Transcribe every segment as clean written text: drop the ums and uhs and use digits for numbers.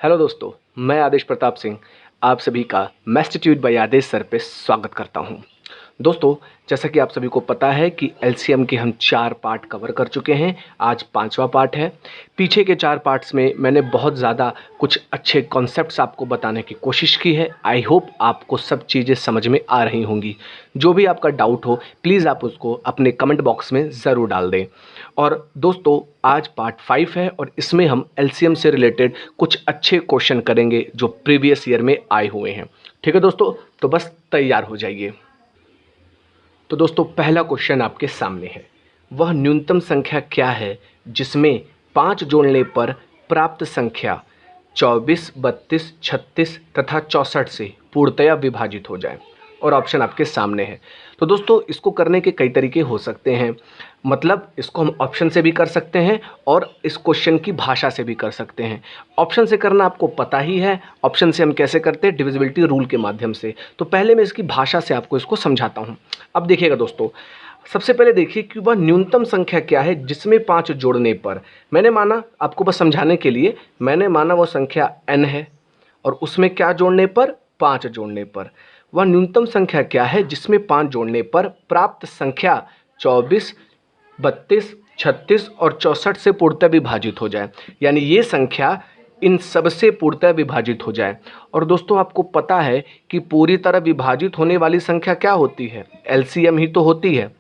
Hello दोस्तों, मैं आदेश प्रताप सिंह आप सभी का मैस्टिट्यूड बाय आदेश सर पे स्वागत करता हूं। दोस्तों, जैसा कि आप सभी को पता है कि एलसीएम के हम 4 पार्ट कवर कर चुके हैं। आज 5वां पार्ट है। पीछे के 4 पार्ट्स में मैंने बहुत ज़्यादा कुछ अच्छे कॉन्सेप्ट्स आपको बताने की कोशिश की है। आई होप आपको सब चीज़ें समझ में आ रही होंगी। जो भी आपका डाउट हो प्लीज़ आप उसको अपने कमेंट बॉक्स में ज़रूर डाल दें। और दोस्तों, आज पार्ट 5 है और इसमें हम एलसीएम से रिलेटेड कुछ अच्छे क्वेश्चन करेंगे जो प्रीवियस ईयर में आए हुए हैं। ठीक है दोस्तों, तो बस तैयार हो जाइए। तो दोस्तों, पहला क्वेश्चन आपके सामने है। वह न्यूनतम संख्या क्या है जिसमें 5 जोड़ने पर प्राप्त संख्या 24, 32, 36 तथा 64 से पूर्णतया विभाजित हो जाए। और ऑप्शन आपके सामने है। तो दोस्तों, इसको करने के कई तरीके हो सकते हैं। मतलब इसको हम ऑप्शन से भी कर सकते हैं और इस क्वेश्चन की भाषा से भी कर सकते हैं। ऑप्शन से करना आपको पता ही है। ऑप्शन से हम कैसे करते हैं? डिविजिबिलिटी रूल के माध्यम से। तो पहले मैं इसकी भाषा से आपको इसको समझाता हूँ। अब देखिएगा दोस्तों, सबसे पहले देखिए कि वह न्यूनतम संख्या क्या है जिसमें 5 जोड़ने पर, मैंने माना, आपको बस समझाने के लिए मैंने माना वो संख्या n है और उसमें क्या जोड़ने पर? 5 जोड़ने पर। वह न्यूनतम संख्या क्या है जिसमें 5 जोड़ने पर प्राप्त संख्या 24, 32, 36 और 64 से पूर्णतः विभाजित हो जाए। यानी ये संख्या इन सब से पूर्णतः विभाजित हो जाए। और दोस्तों, आपको पता है कि पूरी तरह विभाजित होने वाली संख्या क्या होती है? एलसीएम ही तो होती है।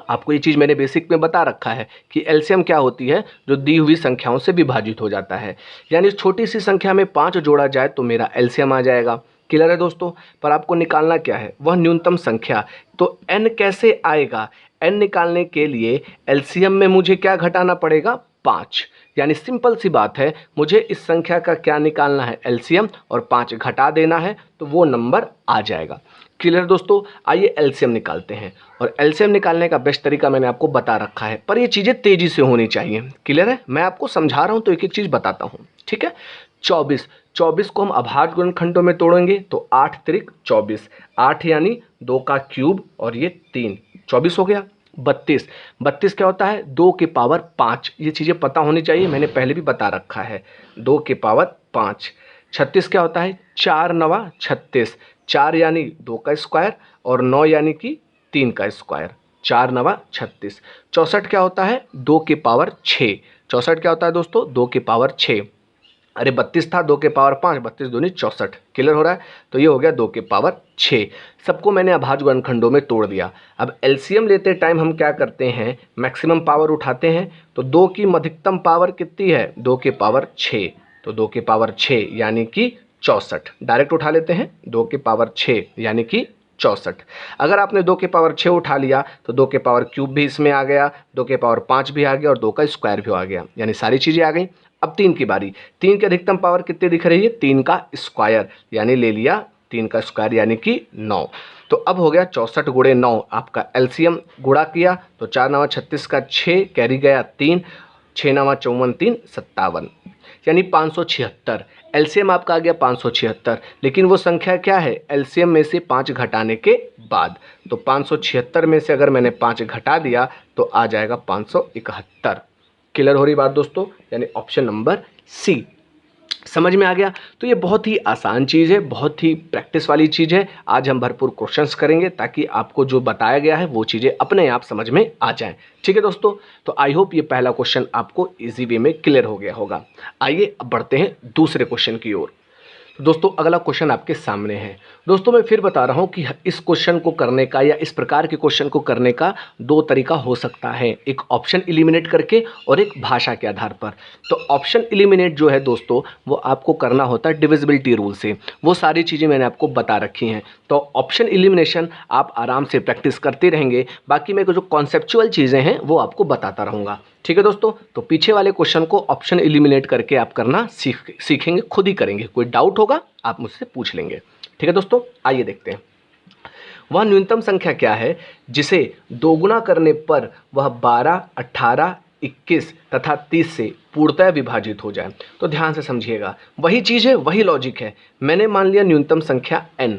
आपको ये चीज़ मैंने बेसिक में बता रखा है कि एलसीएम क्या होती है? जो दी हुई संख्याओं से विभाजित हो जाता है। यानी छोटी सी संख्या में 5 जोड़ा जाए तो मेरा एलसीएम आ जाएगा। क्लियर है दोस्तों? पर आपको निकालना क्या है? वह न्यूनतम संख्या। तो n कैसे आएगा? n निकालने के लिए एलसीएम में मुझे क्या घटाना पड़ेगा? 5। यानी सिंपल सी बात है, मुझे इस संख्या का क्या निकालना है? एलसीएम, और 5 घटा देना है तो वो नंबर आ जाएगा। क्लियर दोस्तों? आइए एलसीएम निकालते हैं। और एलसीएम निकालने का बेस्ट तरीका मैंने आपको बता रखा है, पर ये चीज़ें तेज़ी से होनी चाहिए। क्लियर है? मैं आपको समझा रहा हूँ तो एक एक चीज़ बताता हूँ। ठीक है? 24 को हम अभाज्य गुणनखंडों में तोड़ेंगे तो 8 त्रिक 24, 8 यानी 2 का क्यूब और ये 3, 24 हो गया। 32 क्या होता है? 2 की पावर 5। ये चीज़ें पता होनी चाहिए, मैंने पहले भी बता रखा है। 2 की पावर 5। 36 क्या होता है? 4 9 36, 4 यानी 2 का स्क्वायर और 9 यानी कि 3 का स्क्वायर, 4 9 36। 64 क्या होता है? 2 की पावर 6। 64 क्या होता है दोस्तों? 2 की पावर 6। अरे 32 था, 2 के पावर 5, 32 दूनी 64। क्लियर हो रहा है? तो ये हो गया 2 के पावर 6। सबको मैंने अभाज्य गुणनखंडों में तोड़ दिया। अब एलसीएम लेते टाइम हम क्या करते हैं? मैक्सिमम पावर उठाते हैं। तो 2 की अधिकतम पावर कितनी है? 2 के पावर 6। तो 2 के पावर 6 यानी कि 64। डायरेक्ट उठा लेते हैं। 2 के पावर 6 यानी कि 64। अगर आपने 2 के पावर 6 उठा लिया तो 2 के पावर क्यूब भी इसमें आ गया, 2 के पावर 5 भी आ गया और 2 का स्क्वायर भी आ गया। यानी सारी चीज़ें आ गई। अब 3 की बारी। 3 की अधिकतम पावर कितनी दिख रही है? 3 का स्क्वायर, यानी ले लिया 3 का स्क्वायर यानी कि 9। तो अब हो गया 64 गुणे 9 आपका एलसीएम। गुणा किया तो 4 9 36 का 6 कैरी गया 3, 6 9 54 3 57, यानी 576। एलसीएम आपका आ गया 576। लेकिन वो संख्या क्या है? एलसीएम में से 5 घटाने के बाद। तो 576 में से अगर मैंने 5 घटा दिया तो आ जाएगा 571। क्लियर हो रही बात दोस्तों? यानी ऑप्शन नंबर सी। समझ में आ गया? तो ये बहुत ही आसान चीज़ है, बहुत ही प्रैक्टिस वाली चीज़ है। आज हम भरपूर क्वेश्चंस करेंगे ताकि आपको जो बताया गया है वो चीज़ें अपने आप समझ में आ जाएं। ठीक है दोस्तों? तो आई होप ये पहला क्वेश्चन आपको इजी वे में क्लियर हो गया होगा। आइए अब बढ़ते हैं दूसरे क्वेश्चन की ओर। तो दोस्तों, अगला क्वेश्चन आपके सामने है। दोस्तों, मैं फिर बता रहा हूं कि इस क्वेश्चन को करने का या इस प्रकार के क्वेश्चन को करने का 2 तरीका हो सकता है, एक ऑप्शन एलिमिनेट करके और एक भाषा के आधार पर। तो ऑप्शन एलिमिनेट जो है दोस्तों, वो आपको करना होता है डिविजिबिलिटी रूल से। वो सारी चीज़ें मैंने आपको बता रखी हैं। तो ऑप्शन एलिमिनेशन आप आराम से प्रैक्टिस करते रहेंगे। बाकी मैं जो कॉन्सेप्चुअल चीज़ें हैं वो आपको बताता रहूँगा। ठीक है दोस्तों? तो पीछे वाले क्वेश्चन को ऑप्शन एलिमिनेट करके आप करना सीखेंगे, खुद ही करेंगे। कोई डाउट होगा आप मुझसे पूछ लेंगे। ठीक है दोस्तों? आइए देखते हैं। वह न्यूनतम संख्या क्या है जिसे दोगुना करने पर वह 12, 18, 21 तथा 30 से पूर्णतः विभाजित हो जाए। तो ध्यान से समझिएगा, वही चीज़ है, वही लॉजिक है। मैंने मान लिया न्यूनतम संख्या n,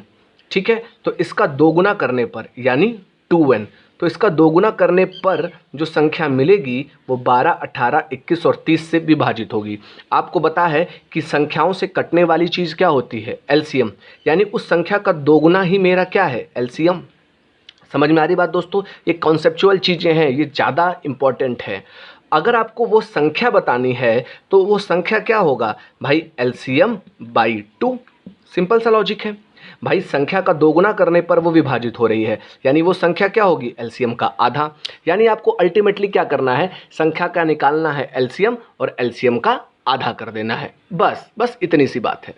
ठीक है? तो इसका दोगुना करने पर यानी 2n, तो इसका दोगुना करने पर जो संख्या मिलेगी वो 12, 18, 21 और 30 से विभाजित होगी। आपको पता है कि संख्याओं से कटने वाली चीज़ क्या होती है? एलसीएम, यानी उस संख्या का दोगुना ही मेरा क्या है? एलसीएम। समझ में आ रही बात दोस्तों? ये कॉन्सेप्चुअल चीज़ें हैं, ये ज़्यादा इंपॉर्टेंट है। अगर आपको वो संख्या बतानी है तो वो संख्या क्या होगा भाई? LCM by 2। सिंपल सा लॉजिक है भाई। संख्या का दोगुना करने पर वो विभाजित हो रही है, यानी वो संख्या क्या होगी? एलसीएम का आधा। यानी आपको अल्टीमेटली क्या करना है? संख्या का निकालना है एलसीएम और एलसीएम का आधा कर देना है। बस इतनी सी बात है।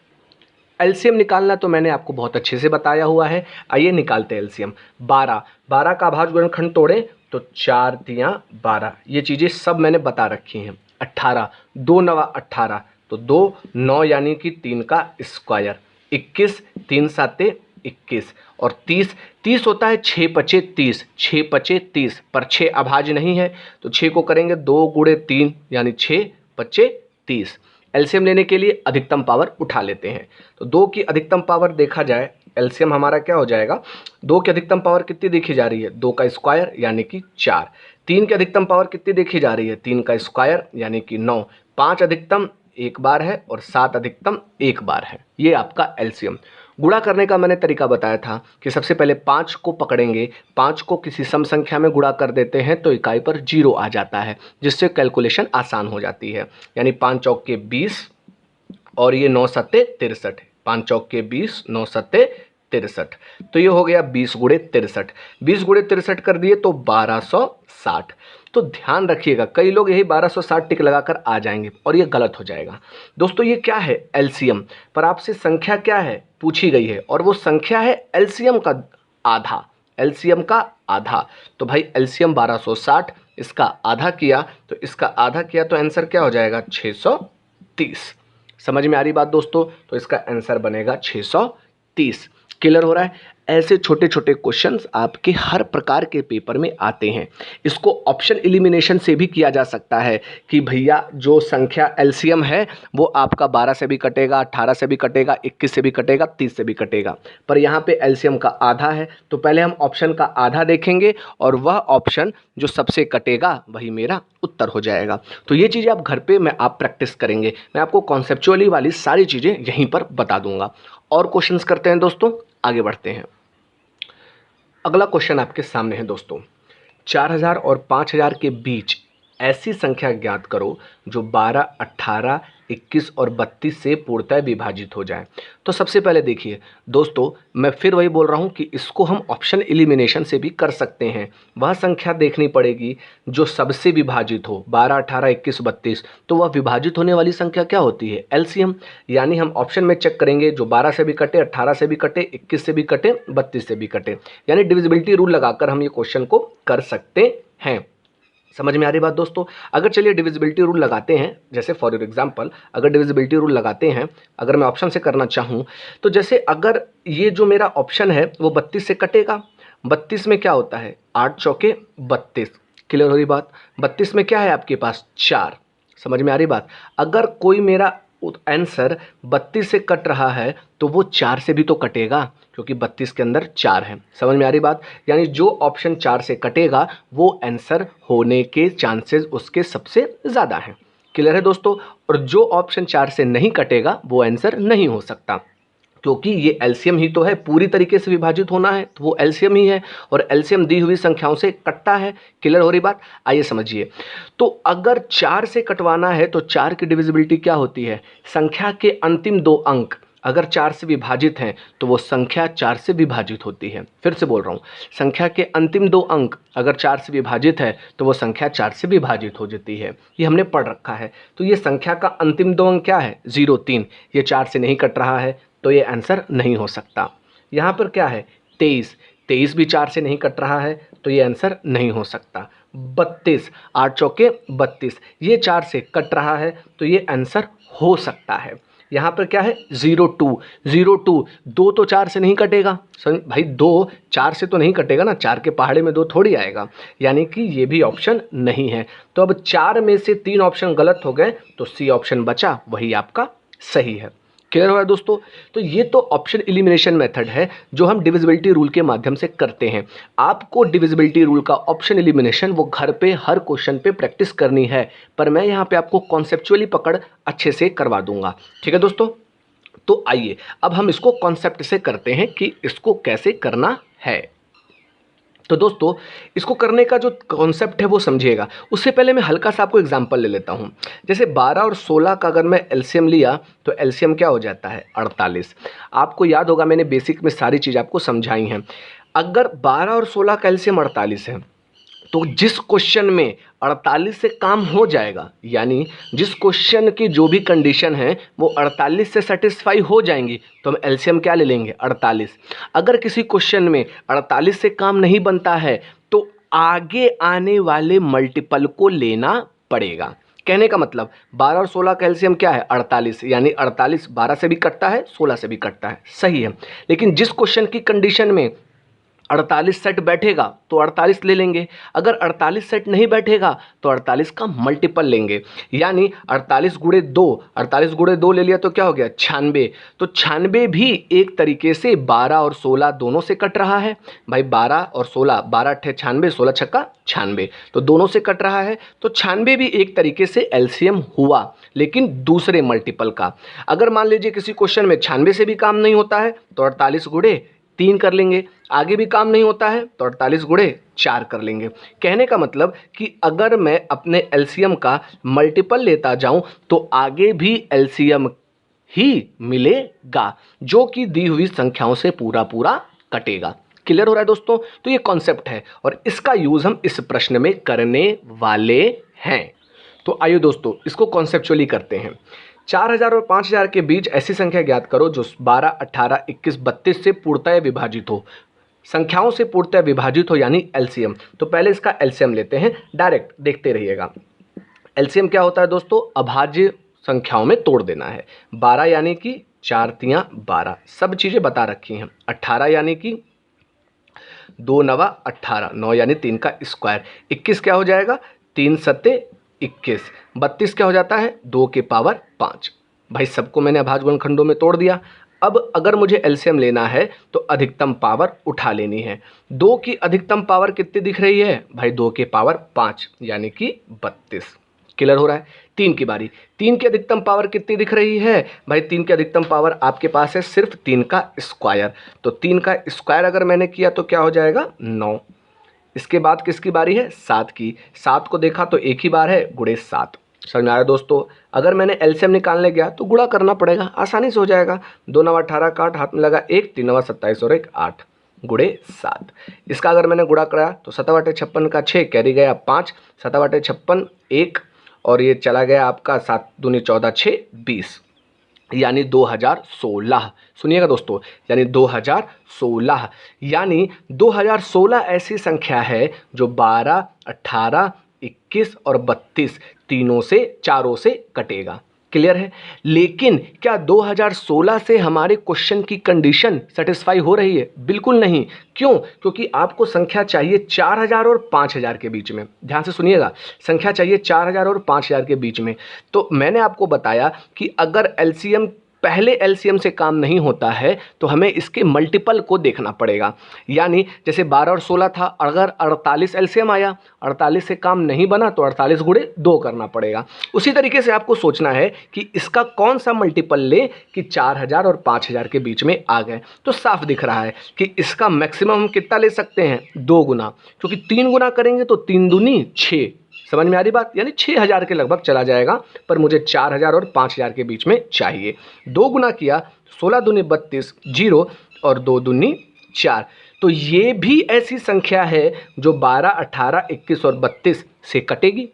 एलसीएम निकालना तो मैंने आपको बहुत अच्छे से बताया हुआ है। आइए निकालते हैं एलसीएम। 12 का अभाज्य गुणनखंड तोड़ें तो 4 तियां 12, ये चीज़ें सब मैंने बता रखी हैं। 18, 2 नवा 18 तो 2, 9 यानी कि 3 का स्क्वायर। 21, 3 साते 21 और 30 होता है 6 पचे 30, 6 पचे 30 पर 6 अभाज्य नहीं है तो 6 को करेंगे 2 गुणे 3 यानी 6 पचे 30। एलसीएम लेने के लिए अधिकतम पावर उठा लेते हैं। तो 2 की अधिकतम पावर देखा जाए, एलसीएम हमारा क्या हो जाएगा? 2 की अधिकतम पावर कितनी देखी जा रही है? 2 का स्क्वायर यानी कि 4। 3 की अधिकतम पावर कितनी देखी जा रही है? 3 का स्क्वायर यानी कि 9। 5 अधिकतम एक बार है और 7 अधिकतम एक बार है। ये आपका एलसीएम। गुणा करने का मैंने तरीका बताया था कि सबसे पहले 5 को पकड़ेंगे, 5 को किसी सम संख्या में गुणा कर देते हैं तो इकाई पर 0 आ जाता है, जिससे कैलकुलेशन आसान हो जाती है। यानी 5 चौक के 20 और ये 9 सत्ते 63, 5 चौक के 20, 9 सत्ते 63, तो ये हो गया 20 गुणे 63। 20 गुणे 63 कर दिए तो 1260। तो ध्यान रखिएगा, कई लोग यही 1260 टिक लगाकर आ जाएंगे और ये गलत हो जाएगा। दोस्तों ये क्या है? एलसीएम। पर आपसे संख्या क्या है पूछी गई है और वो संख्या है एलसीएम का आधा। एलसीएम का आधा तो भाई एलसीएम 1260, इसका आधा किया तो इसका आधा किया तो आंसर क्या हो जाएगा? 630। समझ में आ रही बात दोस्तों? तो इसका आंसर बनेगा 630। क्लियर हो रहा है? ऐसे छोटे छोटे क्वेश्चंस आपके हर प्रकार के पेपर में आते हैं। इसको ऑप्शन एलिमिनेशन से भी किया जा सकता है कि भैया जो संख्या एलसीएम है वो आपका 12 से भी कटेगा, 18 से भी कटेगा, 21 से भी कटेगा, 30 से भी कटेगा, पर यहाँ पे एलसीएम का आधा है तो पहले हम ऑप्शन का आधा देखेंगे और वह ऑप्शन जो सबसे कटेगा वही मेरा उत्तर हो जाएगा। तो ये चीज़ें आप घर पे आप प्रैक्टिस करेंगे। मैं आपको कॉन्सेप्चुअली वाली सारी चीज़ें यहीं पर बता दूंगा। और क्वेश्चंस करते हैं दोस्तों, आगे बढ़ते हैं। अगला क्वेश्चन आपके सामने है दोस्तों। 4000 और 5000 के बीच ऐसी संख्या ज्ञात करो जो 12, 18, 21 और 32 से पूर्णतः विभाजित हो जाए। तो सबसे पहले देखिए दोस्तों, मैं फिर वही बोल रहा हूँ कि इसको हम ऑप्शन एलिमिनेशन से भी कर सकते हैं। वह संख्या देखनी पड़ेगी जो सबसे विभाजित हो। 12, 18, 21, 32 तो वह विभाजित होने वाली संख्या क्या होती है? एलसीएम। यानी हम ऑप्शन में चेक करेंगे जो 12 से भी कटे, 18 से भी कटे, 21 से भी कटे, 32 से भी कटे, यानी डिविजिबिलिटी रूल लगाकर हम ये क्वेश्चन को कर सकते हैं। समझ में आ रही बात दोस्तों? अगर चलिए डिविजिबिलिटी रूल लगाते हैं, जैसे फॉर एग्जांपल अगर डिविजिबिलिटी रूल लगाते हैं, अगर मैं ऑप्शन से करना चाहूँ तो जैसे अगर ये जो मेरा ऑप्शन है वो 32 से कटेगा, 32 में क्या होता है? 8 चौके 32। क्लियर हो रही बात? 32 में क्या है आपके पास? 4। समझ में आ रही बात? अगर कोई मेरा आंसर 32 से कट रहा है तो वो 4 से भी तो कटेगा, क्योंकि 32 के अंदर 4 है। समझ में आ रही बात? यानी जो ऑप्शन 4 से कटेगा वो आंसर होने के चांसेस उसके सबसे ज़्यादा हैं। क्लियर है दोस्तों? और जो ऑप्शन 4 से नहीं कटेगा वो आंसर नहीं हो सकता, क्योंकि ये एलसीएम ही तो है, पूरी तरीके से विभाजित होना है तो वो एलसीएम ही है और एलसीएम दी हुई संख्याओं से कटता है। क्लियर हो रही बात? आइए समझिए। तो अगर 4 से कटवाना है तो 4 की डिविजिबिलिटी क्या होती है? संख्या के अंतिम 2 अंक अगर 4 से विभाजित हैं तो वो संख्या 4 से विभाजित होती है। फिर से बोल रहा हूँ, संख्या के अंतिम 2 अंक अगर 4 से विभाजित है तो वो संख्या 4 से विभाजित हो जाती है। ये हमने पढ़ रखा है। तो ये संख्या का अंतिम 2 अंक क्या है? 0, 3। ये 4 से नहीं कट रहा है तो ये आंसर नहीं हो सकता। यहाँ पर क्या है? 23। 23 भी 4 से नहीं कट रहा है तो ये आंसर नहीं हो सकता। 32, 8 चौके 32, ये 4 से कट रहा है तो ये आंसर हो सकता है। यहाँ पर क्या है? 02, 02, 2 तो 4 से नहीं कटेगा भाई, 2 4 से तो नहीं कटेगा ना, 4 के पहाड़े में 2 थोड़ी आएगा, यानी कि ये भी ऑप्शन नहीं है। तो अब 4 में से 3 ऑप्शन गलत हो गए तो सी ऑप्शन बचा, वही आपका सही है। क्लियर हो रहा है दोस्तों। तो ये तो ऑप्शन एलिमिनेशन मेथड है जो हम डिविजिबिलिटी रूल के माध्यम से करते हैं। आपको डिविजिबिलिटी रूल का ऑप्शन एलिमिनेशन वो घर पे हर क्वेश्चन पे प्रैक्टिस करनी है, पर मैं यहाँ पे आपको कॉन्सेप्चुअली पकड़ अच्छे से करवा दूंगा। ठीक है दोस्तों, तो आइए अब हम इसको कॉन्सेप्ट से करते हैं कि इसको कैसे करना है। तो दोस्तों, इसको करने का जो कॉन्सेप्ट है वो समझिएगा। उससे पहले मैं हल्का सा आपको एग्जांपल ले लेता हूँ। जैसे 12 और 16 का अगर मैं एलसीएम लिया तो एलसीएम क्या हो जाता है 48। आपको याद होगा मैंने बेसिक में सारी चीज़ आपको समझाई हैं। अगर 12 और 16 का एलसीएम 48 है तो जिस क्वेश्चन में 48 से काम हो जाएगा, यानी जिस क्वेश्चन की जो भी कंडीशन है वो 48 से सेटिस्फाई हो जाएंगी, तो हम एलसीएम क्या ले लेंगे 48। अगर किसी क्वेश्चन में 48 से काम नहीं बनता है तो आगे आने वाले मल्टीपल को लेना पड़ेगा। कहने का मतलब 12 और 16 का एलसीएम क्या है 48, यानी 48 12 से भी कटता है 16 से भी कटता है, सही है। लेकिन जिस क्वेश्चन की कंडीशन में 48 सेट बैठेगा तो 48 ले लेंगे, अगर 48 सेट नहीं बैठेगा तो 48 का मल्टीपल लेंगे, यानी 48 गुणे 2, 48 गुणे 2 ले लिया तो क्या हो गया 96। तो 96 भी एक तरीके से 12 और 16 दोनों से कट रहा है भाई। 12 और 16, 12 अट्ठे 96, 16 छक्का 96, तो दोनों से कट रहा है। तो 96 भी एक तरीके से एलसीएम हुआ, लेकिन दूसरे मल्टीपल का। अगर मान लीजिए किसी क्वेश्चन में 96 से भी काम नहीं होता है तो 48 गुणे 3 कर लेंगे, आगे भी काम नहीं होता है तो 48 गुणे 4 कर लेंगे। कहने का मतलब कि अगर मैं अपने एलसीएम का मल्टीपल लेता जाऊं तो आगे भी एलसीएम ही मिलेगा, जो कि दी हुई संख्याओं से पूरा पूरा कटेगा। क्लियर हो रहा है दोस्तों। तो ये कॉन्सेप्ट है और इसका यूज हम इस प्रश्न में करने वाले हैं। तो आइए दोस्तों इसको कॉन्सेप्चुअली करते हैं। 4000 और 5000 के बीच ऐसी संख्या ज्ञात करो जो 12, 18, 21, 32 से पूर्णतः विभाजित हो। संख्याओं से पूर्णतः विभाजित हो यानी एलसीएम। तो पहले इसका एलसीएम लेते हैं, डायरेक्ट देखते रहिएगा। एलसीएम क्या होता है दोस्तों, अभाज्य संख्याओं में तोड़ देना है। 12 यानी कि 4 तियां 12, सब चीज़ें बता रखी हैं। 18 यानी कि 2 नवा 18, 9 यानी 3 का स्क्वायर। 21 क्या हो जाएगा 3 सत्ते 21। 32 क्या हो जाता है 2 के पावर 5। भाई सबको मैंने अभाज्य गुणनखंडों में तोड़ दिया। अब अगर मुझे एलसीएम लेना है तो अधिकतम पावर उठा लेनी है। 2 की अधिकतम पावर कितनी दिख रही है भाई 2 के पावर 5 यानी कि 32। क्लियर हो रहा है। 3 की बारी। 3 की अधिकतम पावर कितनी दिख रही है भाई 3 की अधिकतम पावर आपके पास है सिर्फ 3 का स्क्वायर। तो 3 का स्क्वायर अगर मैंने किया तो क्या हो जाएगा 9। इसके बाद किसकी बारी है 7 की। 7 को देखा तो एक ही बार है गुणे 7। समझ में आ रहा है दोस्तों। अगर मैंने एलसीएम निकालने गया तो गुणा करना पड़ेगा, आसानी से हो जाएगा। 2 नवा 18 का 8 हाथ में लगा 1, 3 नवा 27 और 1 8 गुणे 7। इसका अगर मैंने गुणा कराया तो 7 बटे 56 का 6 कैरी गया 5, 7 बटे 56 1 और ये चला गया आपका 7 दूनी 14 6 20 यानी 2016। सुनिएगा दोस्तों, यानी 2016, यानी 2016 ऐसी संख्या है जो 12, 18, 21 और 32 तीनों से चारों से कटेगा। क्लियर है। लेकिन क्या 2016 से हमारे क्वेश्चन की कंडीशन सेटिस्फाई हो रही है? बिल्कुल नहीं। क्यों? क्योंकि आपको संख्या चाहिए 4000 और 5000 के बीच में। ध्यान से सुनिएगा, संख्या चाहिए 4000 और 5000 के बीच में। तो मैंने आपको बताया कि अगर एलसीएम पहले एलसीएम से काम नहीं होता है तो हमें इसके मल्टीपल को देखना पड़ेगा। यानी जैसे 12 और 16 था, अगर 48 एलसीएम आया, 48 से काम नहीं बना तो 48 गुणे 2 करना पड़ेगा। उसी तरीके से आपको सोचना है कि इसका कौन सा मल्टीपल ले कि 4000 और 5000 के बीच में आ गए। तो साफ दिख रहा है कि इसका मैक्सिमम हम कितना ले सकते हैं 2 गुना, क्योंकि 3 गुना करेंगे तो 3 दूनी 6। समझ में आ रही बात, यानी 6000 के लगभग चला जाएगा, पर मुझे 4000 और 5000 के बीच में चाहिए। 2 गुना किया 16 दूनी 32 0 और 2 दूनी 4। तो ये भी ऐसी संख्या है जो 12, 18, 21 और 32 से कटेगी।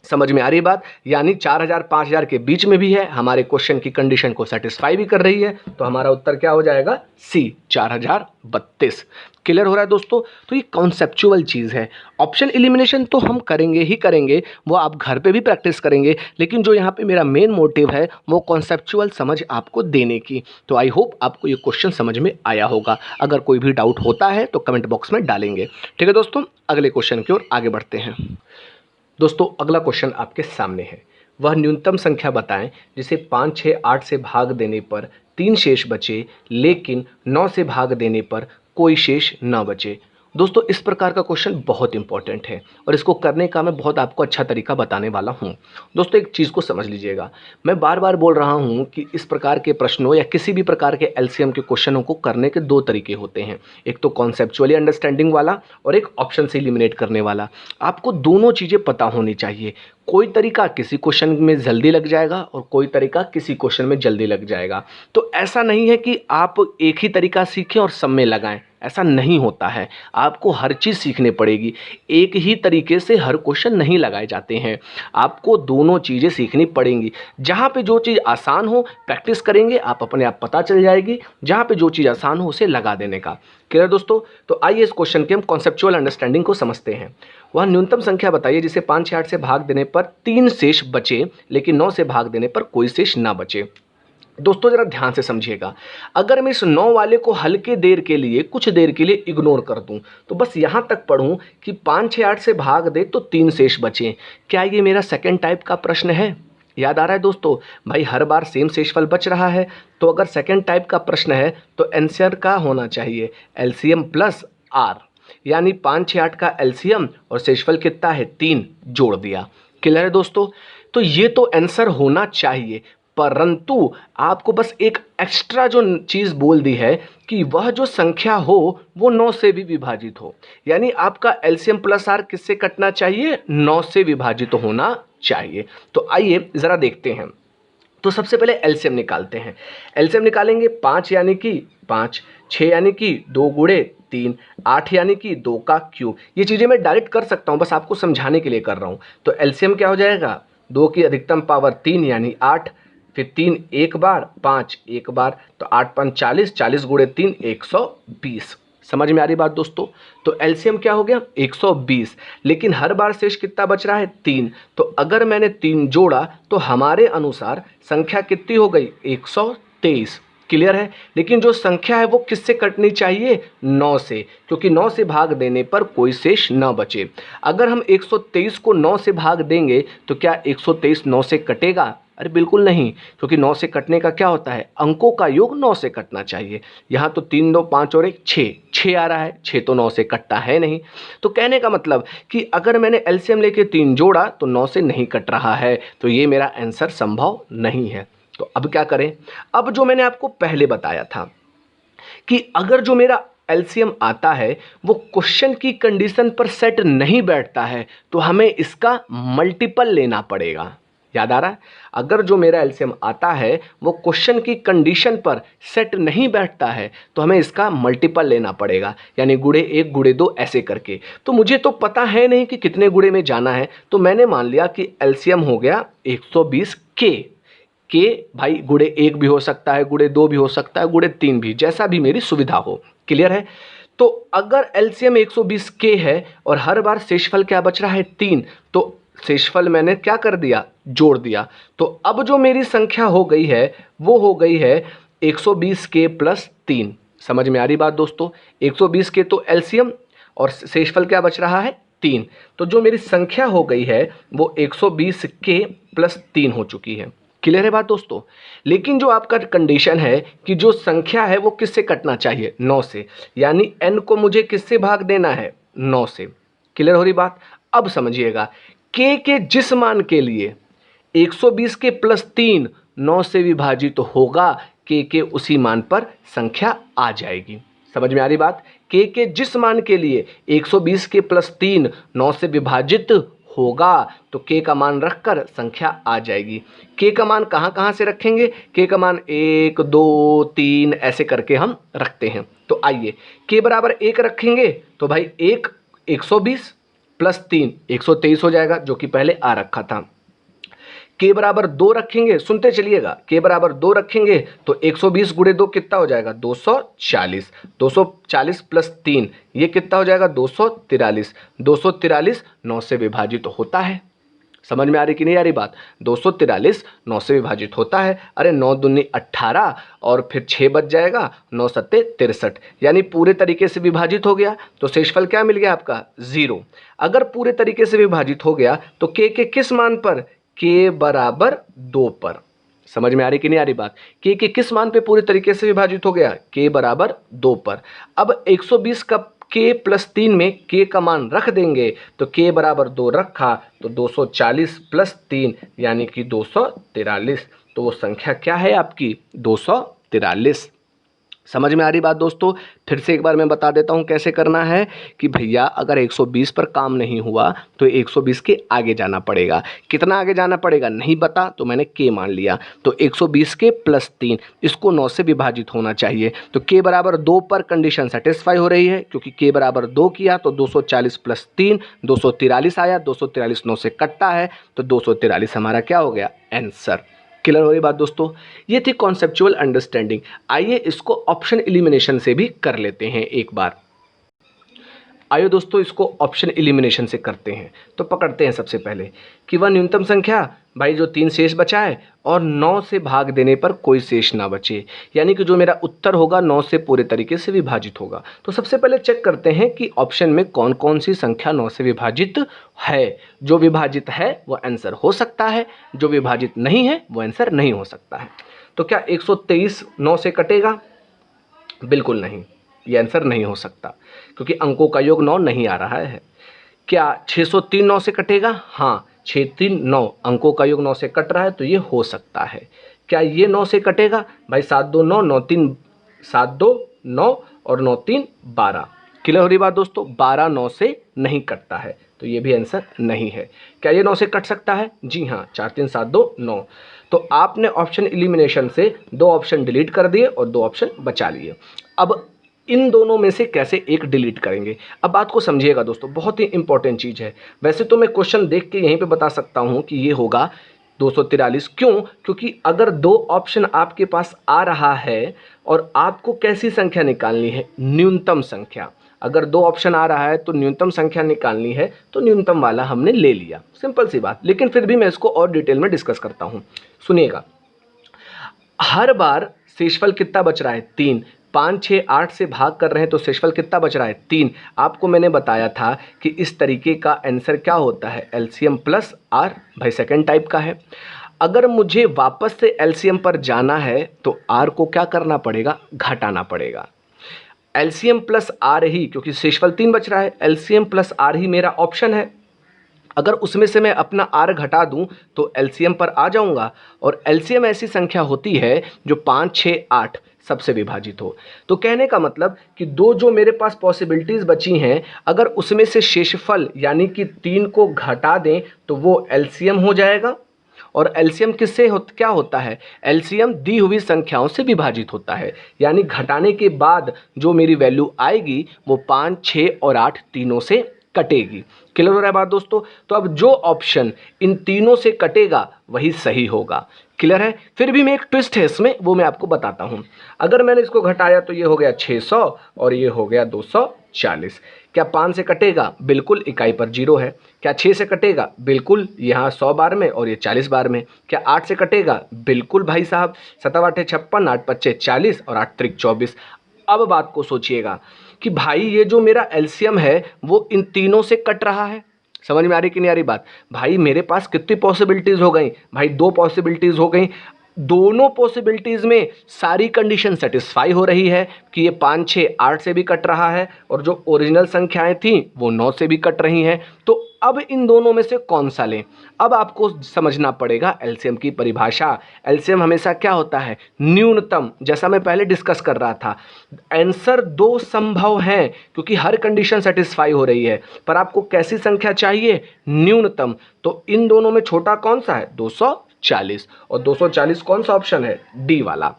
समझ में आ रही बात, यानी 4000 5000 के बीच में भी है, हमारे क्वेश्चन की कंडीशन को सेटिस्फाई भी कर रही है। तो हमारा उत्तर क्या हो जाएगा सी 4032। क्लियर हो रहा है दोस्तों। तो ये कॉन्सेप्चुअल चीज़ है। ऑप्शन एलिमिनेशन तो हम करेंगे ही करेंगे, वो आप घर पे भी प्रैक्टिस करेंगे, लेकिन जो यहाँ पे मेरा मेन मोटिव है वो कॉन्सेप्चुअल समझ आपको देने की। तो आई होप आपको ये क्वेश्चन समझ में आया होगा। अगर कोई भी डाउट होता है तो कमेंट बॉक्स में डालेंगे। ठीक है दोस्तों, अगले क्वेश्चन की ओर आगे बढ़ते हैं। दोस्तों अगला क्वेश्चन आपके सामने है। वह न्यूनतम संख्या बताएं जिसे 5, 6, 8 से भाग देने पर 3 शेष बचे, लेकिन 9 से भाग देने पर कोई शेष न बचे। दोस्तों इस प्रकार का क्वेश्चन बहुत इंपॉर्टेंट है और इसको करने का मैं बहुत आपको अच्छा तरीका बताने वाला हूँ। दोस्तों एक चीज़ को समझ लीजिएगा, मैं बार बार बोल रहा हूँ कि इस प्रकार के प्रश्नों या किसी भी प्रकार के एलसीएम के क्वेश्चनों को करने के दो तरीके होते हैं, एक तो कॉन्सेप्चुअली अंडरस्टैंडिंग वाला और एक ऑप्शन से एलिमिनेट करने वाला। आपको दोनों चीज़ें पता होनी चाहिए। कोई तरीका किसी क्वेश्चन में जल्दी लग जाएगा और कोई तरीका किसी क्वेश्चन में जल्दी लग जाएगा। तो ऐसा नहीं है कि आप एक ही तरीका सीखें और सब में लगाएं, ऐसा नहीं होता है। आपको हर चीज़ सीखनी पड़ेगी। एक ही तरीके से हर क्वेश्चन नहीं लगाए जाते हैं, आपको दोनों चीज़ें सीखनी पड़ेंगी। जहाँ पे जो चीज़ आसान हो प्रैक्टिस करेंगे, आप अपने आप पता चल जाएगी। जहाँ पे जो चीज़ आसान हो उसे लगा देने का। क्लियर दोस्तों? तो आइए इस क्वेश्चन के हम कॉन्सेप्चुअल अंडरस्टैंडिंग को समझते हैं। वह न्यूनतम संख्या बताइए जिसे 5, 6, 8 से भाग देने पर 3 शेष बचे, लेकिन 9 से भाग देने पर कोई शेष ना बचे। दोस्तों जरा ध्यान से समझिएगा, अगर मैं इस 9 वाले को हल्के देर के लिए कुछ देर के लिए इग्नोर कर दूं, तो बस यहां तक पढ़ूं कि 5, 6, 8 से भाग दे तो 3 शेष बचे। क्या ये मेरा सेकंड टाइप का प्रश्न है? याद आ रहा है दोस्तों? भाई हर बार सेम शेषफल बच रहा है, तो अगर सेकंड टाइप का प्रश्न है तो आंसर का होना चाहिए एलसीएम प्लस आर, यानी 5, 6, 8 का एलसीएम और शेषफल कितना है 3 जोड़ दिया। क्लियर है दोस्तों? तो ये तो आंसर होना चाहिए, परंतु आपको बस एक एक्स्ट्रा जो चीज़ बोल दी है कि वह जो संख्या हो वो 9 से भी विभाजित हो, यानी आपका एलसीएम प्लस आर किससे कटना चाहिए? 9 से विभाजित होना चाहिए। तो आइए ज़रा देखते हैं। तो सबसे पहले एलसीएम निकालते हैं। एलसीएम निकालेंगे 5 यानी कि 5, 6 यानी कि 2 गुणे 3, 8 यानी कि 2 का क्यूब। ये चीज़ें मैं डायरेक्ट कर सकता हूँ, बस आपको समझाने के लिए कर रहा हूँ। तो एलसीएम क्या हो जाएगा? 2 की अधिकतम पावर 3 यानी 8, फिर 3 एक बार, 5 एक बार, तो 8 5 40, 40 गुणे 3 120। समझ में आ रही बात दोस्तों? तो एलसीएम क्या हो गया? 120, लेकिन हर बार शेष कितना बच रहा है? 3। तो अगर मैंने 3 जोड़ा तो हमारे अनुसार संख्या कितनी हो गई? 123। क्लियर है? लेकिन जो संख्या है वो किससे कटनी चाहिए? 9 से, क्योंकि 9 से भाग देने पर कोई शेष न बचे। अगर हम 123 को 9 से भाग देंगे तो क्या 123 9 से कटेगा? अरे बिल्कुल नहीं, क्योंकि 9 से कटने का क्या होता है? अंकों का योग 9 से कटना चाहिए। यहाँ तो 3 2 5 और 1 6, 6 आ रहा है, 6 तो 9 से कटता है नहीं। तो कहने का मतलब कि अगर मैंने एलसीएम लेके 3 जोड़ा तो 9 से नहीं कट रहा है, तो ये मेरा आंसर संभव नहीं है। तो अब क्या करें? अब जो मैंने आपको पहले बताया था कि अगर जो मेरा एलसीएम आता है वो क्वेश्चन की कंडीशन पर सेट नहीं बैठता है तो हमें इसका मल्टीपल लेना पड़ेगा। याद आ रहा है? अगर जो मेरा एलसीएम आता है वो क्वेश्चन की कंडीशन पर सेट नहीं बैठता है तो हमें इसका मल्टीपल लेना पड़ेगा, यानी गुणे 1 गुणे 2 ऐसे करके। तो मुझे तो पता है नहीं कि कितने गुणे में जाना है, तो मैंने मान लिया कि एलसीएम हो गया 120 के भाई गुणे 1 भी हो सकता है, गुणे 2 भी हो सकता है, गुणे 3 भी, जैसा भी मेरी सुविधा हो। क्लियर है? तो अगर एलसीएम 120 के है और हर बार शेषफल क्या बच रहा है? 3, तो शेषफल मैंने क्या कर दिया? जोड़ दिया। तो अब जो मेरी संख्या हो गई है वो हो गई है 120 के प्लस 3। समझ में आ रही बात दोस्तों? 120 के तो एलसीएम और शेषफल क्या बच रहा है? 3। तो जो मेरी संख्या हो गई है वो 120 के प्लस 3 हो चुकी है। क्लियर है बात दोस्तों? लेकिन जो आपका कंडीशन है कि जो संख्या है वो किससे कटना चाहिए? 9 से, यानी n को मुझे किससे भाग देना है? 9 से। क्लियर हो रही बात? अब समझिएगा, k के जिस मान के लिए 120 के प्लस 3 9 से विभाजित तो होगा, k के उसी मान पर संख्या आ जाएगी। समझ में आ रही बात? k के जिस मान के लिए 120 के प्लस 3 9 से विभाजित होगा तो k का मान रखकर संख्या आ जाएगी। k का मान कहाँ कहाँ से रखेंगे? k का मान 1 2 3 ऐसे करके हम रखते हैं। तो आइए k बराबर 1 रखेंगे तो भाई 1 120 प्लस 3 123 हो जाएगा, जो कि पहले आ रखा था। k बराबर 2 रखेंगे, सुनते चलिएगा, k बराबर 2 रखेंगे तो 120 गुणे 2 कितना हो जाएगा? 240। 240 प्लस 3 ये कितना हो जाएगा? 243। 243 9 से विभाजित होता है। समझ में आ रही कि नहीं आ रही बात? 243 9 से विभाजित होता है। अरे 9 दूनी 18 और फिर 6 बच जाएगा, 9 सत्ते 63, यानी पूरे तरीके से विभाजित हो गया। तो शेषफल क्या मिल गया आपका? 0। अगर पूरे तरीके से विभाजित हो गया तो k के किस मान पर? k बराबर 2 पर। समझ में आ रही कि नहीं आ रही बात? k के किस मान पे पूरी तरीके से विभाजित हो गया? k बराबर 2 पर। अब 120 का k प्लस 3 में k का मान रख देंगे तो k बराबर 2 रखा तो 240 प्लस 3 यानी कि 243। तो वो संख्या क्या है आपकी? 243। समझ में आ रही बात दोस्तों? फिर से एक बार मैं बता देता हूँ कैसे करना है कि भैया अगर 120 पर काम नहीं हुआ तो 120 के आगे जाना पड़ेगा। कितना आगे जाना पड़ेगा नहीं बता तो मैंने k मान लिया, तो 120 के प्लस 3 इसको 9 से विभाजित होना चाहिए। तो k बराबर 2 पर कंडीशन सेटिस्फाई हो रही है क्योंकि k बराबर 2 किया तो 240 प्लस 3 243 आया, 243 9 से कटता है तो 243 हमारा क्या हो गया? आंसर। क्लियर हो रही बात दोस्तों? ये थी कॉन्सेप्चुअल अंडरस्टैंडिंग। आइए इसको ऑप्शन एलिमिनेशन से भी कर लेते हैं एक बार। आइए दोस्तों इसको ऑप्शन एलिमिनेशन से करते हैं। तो पकड़ते हैं सबसे पहले कि वह न्यूनतम संख्या भाई जो 3 शेष बचा है और 9 से भाग देने पर कोई शेष ना बचे, यानी कि जो मेरा उत्तर होगा 9 से पूरे तरीके से विभाजित होगा। तो सबसे पहले चेक करते हैं कि ऑप्शन में कौन कौन सी संख्या 9 से विभाजित है। जो विभाजित है वो आंसर हो सकता है, जो विभाजित नहीं है वो आंसर नहीं हो सकता है। तो क्या 123 9 से कटेगा? बिल्कुल नहीं, ये आंसर नहीं हो सकता क्योंकि अंकों का योग 9 नहीं आ रहा है। क्या 603 9 से कटेगा? हाँ, 6 3 9 अंकों का योग 9 से कट रहा है तो ये हो सकता है। क्या ये 9 से कटेगा? भाई 7 2 9 9 3 7 2 9 और 9 3 12। क्लियर हो रही बात दोस्तों? 12 9 से नहीं कटता है तो ये भी आंसर नहीं है। क्या ये 9 से कट सकता है? जी हाँ, 4 3 7 2 9। तो आपने ऑप्शन एलिमिनेशन से 2 ऑप्शन डिलीट कर दिए और 2 ऑप्शन बचा लिए। अब इन दोनों में से कैसे एक डिलीट करेंगे? अब बात को समझिएगा दोस्तों, बहुत ही इंपॉर्टेंट चीज़ है। वैसे तो मैं क्वेश्चन देख के यहीं पे बता सकता हूँ कि ये होगा 243। क्यों? क्योंकि अगर 2 ऑप्शन आपके पास आ रहा है और आपको कैसी संख्या निकालनी है? न्यूनतम संख्या। अगर 2 ऑप्शन आ रहा है तो न्यूनतम संख्या निकालनी है तो न्यूनतम वाला हमने ले लिया, सिंपल सी बात। लेकिन फिर भी मैं इसको और डिटेल में डिस्कस करता हूँ, सुनिएगा। हर बार शेषफल कितना बच रहा है? 3। 5 6 8 से भाग कर रहे हैं तो शेषफल कितना बच रहा है? 3। आपको मैंने बताया था कि इस तरीके का आंसर क्या होता है? LCM plus R. भाई सेकंड टाइप का है। अगर मुझे वापस से एलसीएम पर जाना है तो आर को क्या करना पड़ेगा? घटाना पड़ेगा। एलसीएम प्लस आर ही, क्योंकि शेषफल 3 बच रहा है, एलसीएम प्लस आर ही मेरा ऑप्शन है। अगर उसमें से मैं अपना आर घटा दूं तो एलसीएम पर आ जाऊंगा, और एलसीएम ऐसी संख्या होती है जो 5 6 8 सबसे विभाजित हो। तो कहने का मतलब कि 2 जो मेरे पास पॉसिबिलिटीज़ बची हैं, अगर उसमें से शेषफल यानी कि 3 को घटा दें तो वो एलसीएम हो जाएगा। और एलसीएम किससे क्या होता है? एलसीएम दी हुई संख्याओं से विभाजित होता है, यानी घटाने के बाद जो मेरी वैल्यू आएगी वो 5 6 और 8 तीनों से कटेगी। क्लियर हो रहा है बात दोस्तों? तो अब जो ऑप्शन इन तीनों से कटेगा वही सही होगा। क्लियर है? फिर भी मैं एक ट्विस्ट है इसमें, वो मैं आपको बताता हूँ। अगर मैंने इसको घटाया तो ये हो गया 600 और ये हो गया 240। क्या 5 से कटेगा? बिल्कुल, इकाई पर 0 है। क्या 6 से कटेगा? बिल्कुल, यहाँ 100 बार में और ये 40 बार में। क्या 8 से कटेगा? बिल्कुल भाई साहब, 7 8 56, 8 5 40 और 8 3 24। अब बात को सोचिएगा कि भाई ये जो मेरा एलसीएम है वो इन तीनों से कट रहा है। समझ में आ रही कि नहीं आ रही बात? भाई मेरे पास कितनी पॉसिबिलिटीज़ हो गई? भाई 2 पॉसिबिलिटीज़ हो गई। दोनों पॉसिबिलिटीज़ में सारी कंडीशन सेटिस्फाई हो रही है कि ये 5 6 8 से भी कट रहा है और जो ओरिजिनल संख्याएं थी वो 9 से भी कट रही हैं। तो अब इन दोनों में से कौन सा लें? अब आपको समझना पड़ेगा एलसीएम की परिभाषा। एलसीएम हमेशा क्या होता है? न्यूनतम। जैसा मैं पहले डिस्कस कर रहा था, आंसर 2 संभव हैं क्योंकि हर कंडीशन सेटिस्फाई हो रही है, पर आपको कैसी संख्या चाहिए? न्यूनतम। तो इन दोनों में छोटा कौन सा है? 240। और 240 कौन सा ऑप्शन है? डी वाला।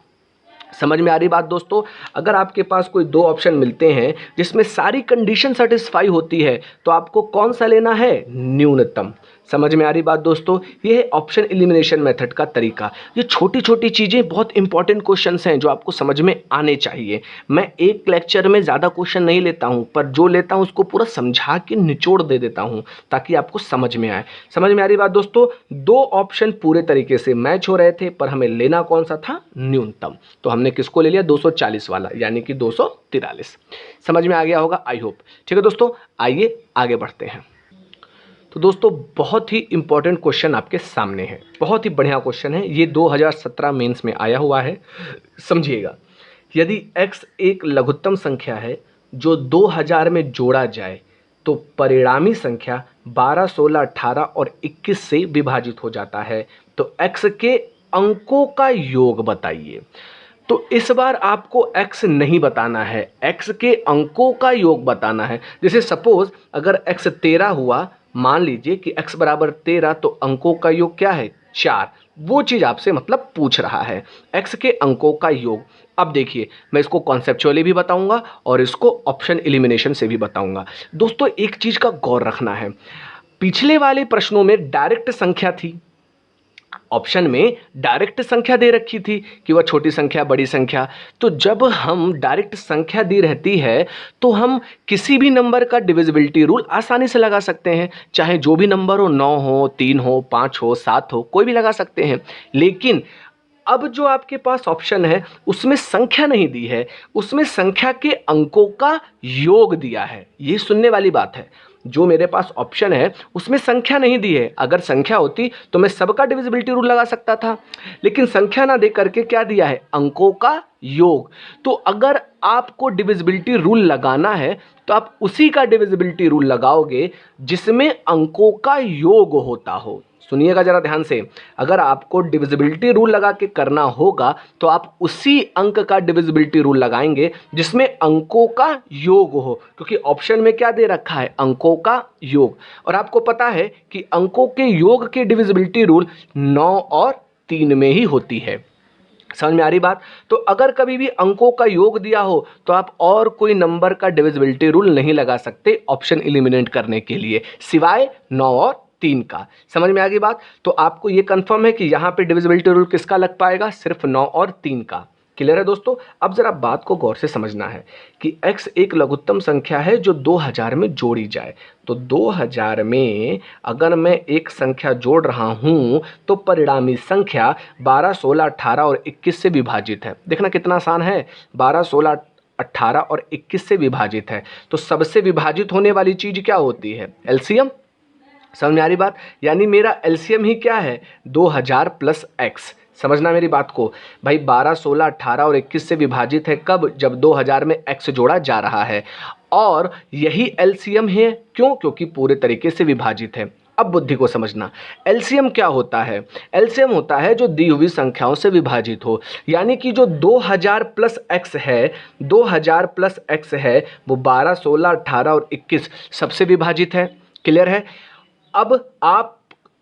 समझ में आ रही बात दोस्तों? अगर आपके पास कोई 2 ऑप्शन मिलते हैं जिसमें सारी कंडीशन सेटिस्फाई होती है तो आपको कौन सा लेना है? न्यूनतम। समझ में आ रही बात दोस्तों? ये है ऑप्शन एलिमिनेशन मेथड का तरीका। ये छोटी छोटी चीज़ें बहुत इंपॉर्टेंट क्वेश्चंस हैं जो आपको समझ में आने चाहिए। मैं एक लेक्चर में ज़्यादा क्वेश्चन नहीं लेता हूँ, पर जो लेता हूँ उसको पूरा समझा के निचोड़ दे देता हूँ ताकि आपको समझ में आए। समझ में आ रही बात दोस्तों? 2 ऑप्शन पूरे तरीके से मैच हो रहे थे, पर हमें लेना कौन सा था? न्यूनतम। तो हमने किसको ले लिया? 240 वाला, यानी कि 243। समझ में आ गया होगा आई होप। ठीक है दोस्तों, आइए आगे बढ़ते हैं। तो दोस्तों बहुत ही इंपॉर्टेंट क्वेश्चन आपके सामने है, बहुत ही बढ़िया क्वेश्चन है, ये 2017 मेंस में आया हुआ है। समझिएगा, यदि x एक लघुत्तम संख्या है जो 2000 में जोड़ा जाए तो परिणामी संख्या 12, 16, 18 और 21 से विभाजित हो जाता है, तो x के अंकों का योग बताइए। तो इस बार आपको x नहीं बताना है, x के अंकों का योग बताना है। जैसे सपोज अगर x 13 हुआ, मान लीजिए कि x बराबर 13, तो अंकों का योग क्या है 4, वो चीज़ आपसे मतलब पूछ रहा है, x के अंकों का योग। अब देखिए, मैं इसको कॉन्सेप्चुअली भी बताऊंगा और इसको ऑप्शन एलिमिनेशन से भी बताऊंगा। दोस्तों एक चीज़ का गौर रखना है, पिछले वाले प्रश्नों में डायरेक्ट संख्या थी, ऑप्शन में डायरेक्ट संख्या दे रखी थी कि वह छोटी संख्या बड़ी संख्या। तो जब हम डायरेक्ट संख्या दी रहती है तो हम किसी भी नंबर का डिविजिबिलिटी रूल आसानी से लगा सकते हैं, चाहे जो भी नंबर हो, 9 हो, 3 हो, 5 हो, 7 हो, कोई भी लगा सकते हैं। लेकिन अब जो आपके पास ऑप्शन है उसमें संख्या नहीं दी है, उसमें संख्या के अंकों का योग दिया है। ये सुनने वाली बात है, जो मेरे पास ऑप्शन है उसमें संख्या नहीं दी है। अगर संख्या होती तो मैं सबका डिविजिबिलिटी रूल लगा सकता था, लेकिन संख्या ना दे करके क्या दिया है, अंकों का योग। तो अगर आपको डिविजिबिलिटी रूल लगाना है तो आप उसी का डिविजिबिलिटी रूल लगाओगे जिसमें अंकों का योग होता हो। सुनिएगा जरा ध्यान से, अगर आपको डिविजिबिलिटी रूल लगा के करना होगा तो आप उसी अंक का डिविजिबिलिटी रूल लगाएंगे जिसमें अंकों का योग हो, क्योंकि ऑप्शन में क्या दे रखा है, अंकों का योग। और आपको पता है कि अंकों के योग की डिविजिबिलिटी रूल 9 और 3 में ही होती है। समझ में आ रही बात? तो अगर कभी भी अंकों का योग दिया हो तो आप और कोई नंबर का डिविजिबिलिटी रूल नहीं लगा सकते ऑप्शन एलिमिनेट करने के लिए, सिवाय 9 और 3 का। समझ में आ गई बात? तो आपको ये कंफर्म है कि यहाँ पे डिविजिबिलिटी रूल किसका लग पाएगा, सिर्फ 9 और 3 का। क्लियर है दोस्तों? अब जरा बात को गौर से समझना है कि x एक लघुत्तम संख्या है जो 2000 में जोड़ी जाए। तो 2000 में अगर मैं एक संख्या जोड़ रहा हूं तो परिणामी संख्या 12, 16, 18 और 21 से विभाजित है। देखना कितना आसान है, 12, 16, 18 और 21 से विभाजित है। तो सबसे विभाजित होने वाली चीज क्या होती है, एलसीएम। समझ में आ रही बात? यानी मेरा एलसीएम ही क्या है, 2000 प्लस एक्स। समझना मेरी बात को भाई, 12, 16, 18 और 21 से विभाजित है कब, जब 2000 में x जोड़ा जा रहा है, और यही एलसीएम है। क्यों? क्योंकि पूरे तरीके से विभाजित है। अब बुद्धि को समझना, एलसीएम क्या होता है, एलसीएम होता है जो दी हुई संख्याओं से विभाजित हो। यानी कि जो 2000 प्लस एक्स है, 2000 प्लस एक्स है वो 12, 16, 18 और 21 सबसे विभाजित है। क्लियर है? अब आप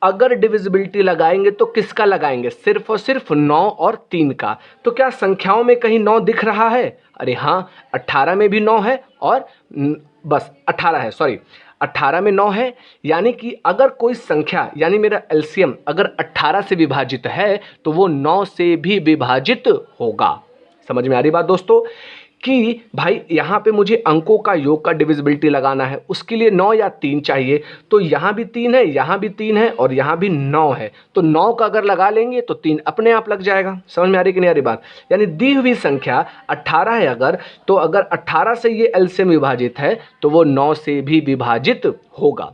अगर डिविजिबिलिटी लगाएंगे तो किसका लगाएंगे, सिर्फ और सिर्फ 9 और 3 का। तो क्या संख्याओं में कहीं 9 दिख रहा है? अरे हाँ, 18 में भी 9 है और बस 18 है, सॉरी 18 में 9 है। यानी कि अगर कोई संख्या, यानी मेरा एलसीएम अगर 18 से विभाजित है तो वो 9 से भी विभाजित होगा। समझ में आ रही बात दोस्तों? कि भाई यहाँ पे मुझे अंकों का योग का डिविजिबिलिटी लगाना है, उसके लिए 9 या 3 चाहिए। तो यहाँ भी 3 है, यहाँ भी 3 है और यहाँ भी 9 है। तो 9 का अगर लगा लेंगे तो 3 अपने आप लग जाएगा। समझ में आ रही कि नहीं आ रही बात? यानी दी हुई संख्या 18 है अगर, तो अगर 18 से ये एलसीएम विभाजित है तो वो 9 से भी विभाजित होगा।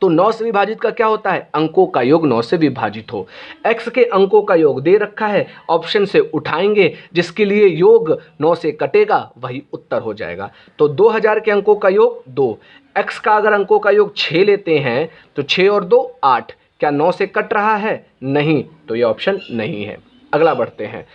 तो 9 से विभाजित का क्या होता है, अंकों का योग 9 से विभाजित हो। x के अंकों का योग दे रखा है, ऑप्शन से उठाएंगे, जिसके लिए योग 9 से कटेगा वही उत्तर हो जाएगा। तो 2000 के अंकों का योग 2, x का अगर अंकों का योग 6 लेते हैं तो 6 और 2 8, क्या 9 से कट रहा है? नहीं, तो ये ऑप्शन नहीं है। अगला बढ़ते हैं,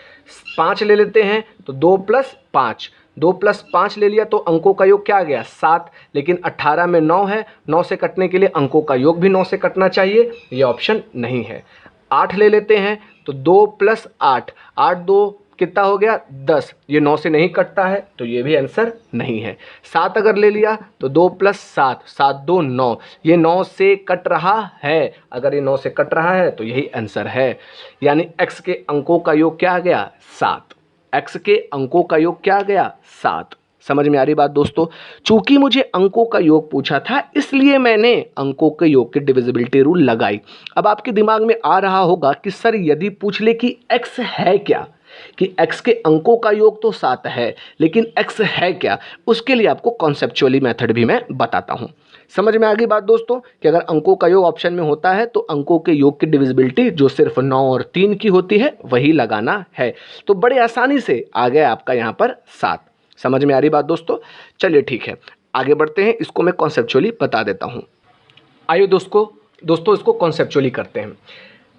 5 ले लेते हैं तो 2 + 5, 2 + 5 ले लिया तो अंकों का योग क्या आ गया, 7। लेकिन 18 में 9 है, 9 से कटने के लिए अंकों का योग भी 9 से कटना चाहिए, ये ऑप्शन नहीं है। 8 ले लेते हैं तो 2 + 8, 8 2 कितना हो गया, 10। ये 9 से नहीं कटता है तो ये भी आंसर नहीं है। 7 अगर ले लिया तो 2 + 7, 7 2 9, ये 9 से कट रहा है। अगर ये 9 से कट रहा है तो यही आंसर है। यानी x के अंकों का योग क्या आ गया, 7। x के अंकों का योग क्या आ गया, 7। समझ में आ रही बात दोस्तों? चूंकि मुझे अंकों का योग पूछा था इसलिए मैंने अंकों के योग की डिविजिबिलिटी रूल लगाई। अब आपके दिमाग में आ रहा होगा कि सर यदि पूछ ले कि x है क्या, कि x के अंकों का योग तो 7 है लेकिन x है क्या, उसके लिए आपको कॉन्सेप्चुअली मेथड भी मैं बताता हूं। समझ में आ गई बात दोस्तों कि अगर अंकों का योग ऑप्शन में होता है तो अंकों के योग की डिविजिबिलिटी जो सिर्फ 9 और 3 की होती है वही लगाना है। तो बड़े आसानी से आ गया आपका यहाँ पर 7। समझ में आ रही बात दोस्तों? चलिए ठीक है, आगे बढ़ते हैं। इसको मैं कॉन्सेप्चुअली बता देता हूँ। आइए दोस्तों इसको कॉन्सेप्चुअली करते हैं।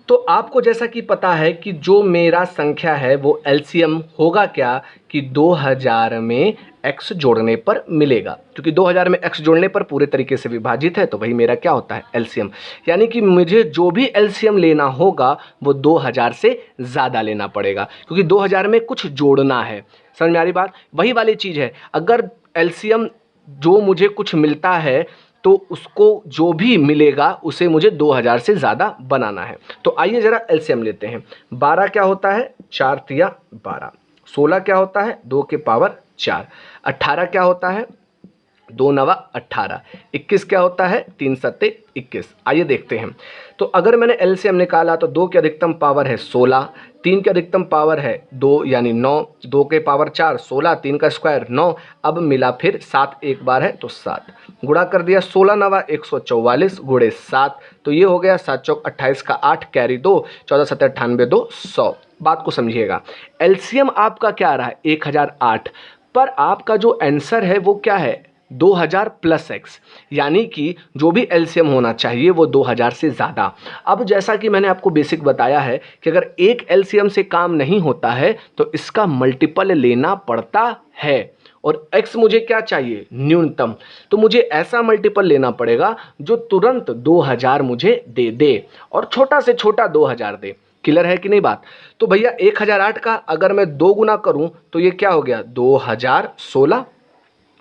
तो आपको जैसा कि पता है कि जो मेरा संख्या है वो एलसीएम होगा क्या कि 2000 में x जोड़ने पर मिलेगा, क्योंकि 2000 में x जोड़ने पर पूरे तरीके से विभाजित है, तो वही मेरा क्या होता है एलसीएम। यानी कि मुझे जो भी एलसीएम लेना होगा वो 2000 से ज़्यादा लेना पड़ेगा, क्योंकि 2000 में कुछ जोड़ना है। समझ में आ रही बात? वही वाली चीज़ है, अगर एलसीएम जो मुझे कुछ मिलता है तो उसको जो भी मिलेगा उसे मुझे 2000 से ज़्यादा बनाना है। तो आइए ज़रा एलसीएम लेते हैं। 12 क्या होता है? 4 तिया 12। 16 क्या होता है? 2 के पावर 4। 18 क्या होता है? 2 नवा 18। 21 क्या होता है? 3 सत्ते 21। आइए देखते हैं। तो अगर मैंने एलसीएम निकाला तो 2 की अधिकतम पावर है 16, 3 की अधिकतम पावर है 2 यानी 9, 2 के पावर 4 16, 3 का स्क्वायर 9। अब मिला फिर 7 एक बार है तो 7 गुणा कर दिया। 16 नवा 144 गुणे 7, तो ये हो गया 7 चौक 28 का 8 कैरी 2, 14 सत्ते 98 2 100। बात को समझिएगा, एलसीएम आपका क्या आ रहा है? 1008, पर आपका जो आंसर है वो क्या है? 2000 प्लस x, यानी कि जो भी एलसीएम होना चाहिए वो 2000 से ज़्यादा। अब जैसा कि मैंने आपको बेसिक बताया है कि अगर एक एलसीएम से काम नहीं होता है तो इसका मल्टीपल लेना पड़ता है, और x मुझे क्या चाहिए? न्यूनतम। तो मुझे ऐसा मल्टीपल लेना पड़ेगा जो तुरंत 2000 मुझे दे दे, और छोटा से छोटा 2000 दे। क्लियर है कि नहीं बात? तो भैया 1008 का अगर मैं 2 गुना करूं तो ये क्या हो गया? 2016,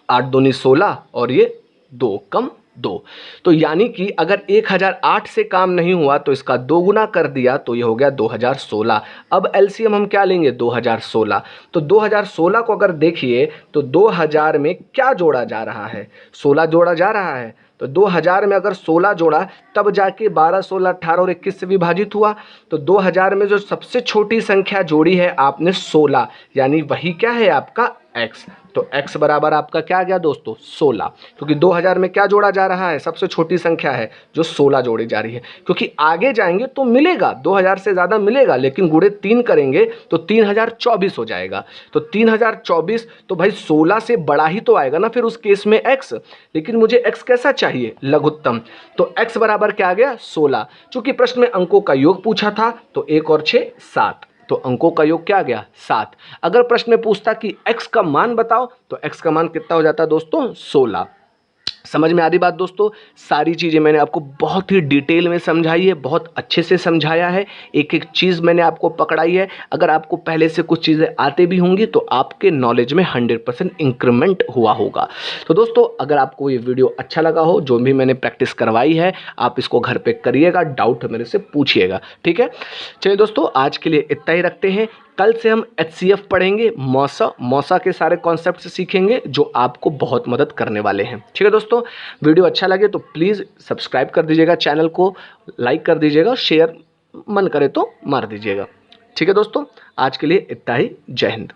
8 दूनी 16 और ये 2 कम 2। तो यानी कि अगर 1008 से काम नहीं हुआ तो इसका 2 गुना कर दिया तो ये हो गया 2016। अब एलसीएम हम क्या लेंगे? 2016। तो 2016 को अगर देखिए तो 2000 में क्या जोड़ा जा रहा है? 16 जोड़ा जा रहा है। तो 2000 में अगर 16 जोड़ा तब जाके 12, 16, 18 और 21 से विभाजित हुआ। तो 2000 में जो सबसे छोटी संख्या जोड़ी है आपने 16, यानी वही क्या है आपका x। तो x बराबर आपका क्या आ गया दोस्तों? 16, क्योंकि 2000 में क्या जोड़ा जा रहा है? सबसे छोटी संख्या है जो 16 जोड़ी जा रही है। क्योंकि आगे जाएंगे तो मिलेगा 2000 से ज़्यादा मिलेगा, लेकिन गुणे 3 करेंगे तो 3024 हो जाएगा। तो 3024 तो भाई 16 से बड़ा ही तो आएगा ना फिर उस केस में x, लेकिन मुझे x कैसा चाहिए? लघुत्तम। तो x बराबर क्या आ गया? 16। चूंकि प्रश्न में अंकों का योग पूछा था तो 1 और 6 7, तो अंकों का योग क्या आ गया? 7। अगर प्रश्न में पूछता कि x का मान बताओ तो x का मान कितना हो जाता दोस्तों? 16। समझ में आ रही बात दोस्तों? सारी चीज़ें मैंने आपको बहुत ही डिटेल में समझाई है, बहुत अच्छे से समझाया है, एक एक चीज़ मैंने आपको पकड़ाई है। अगर आपको पहले से कुछ चीज़ें आती भी होंगी तो आपके नॉलेज में 100% इंक्रीमेंट हुआ होगा। तो दोस्तों अगर आपको ये वीडियो अच्छा लगा हो, जो भी मैंने प्रैक्टिस करवाई है आप इसको घर पे करिएगा, डाउट मेरे से पूछिएगा, ठीक है? चलिए दोस्तों आज के लिए इतना ही रखते हैं। कल से हम HCF पढ़ेंगे, मौसा के सारे कॉन्सेप्ट सीखेंगे जो आपको बहुत मदद करने वाले हैं, ठीक है दोस्तों? वीडियो अच्छा लगे तो प्लीज़ सब्सक्राइब कर दीजिएगा, चैनल को लाइक कर दीजिएगा, शेयर मन करे तो मार दीजिएगा, ठीक है दोस्तों? आज के लिए इतना ही। जय हिंद।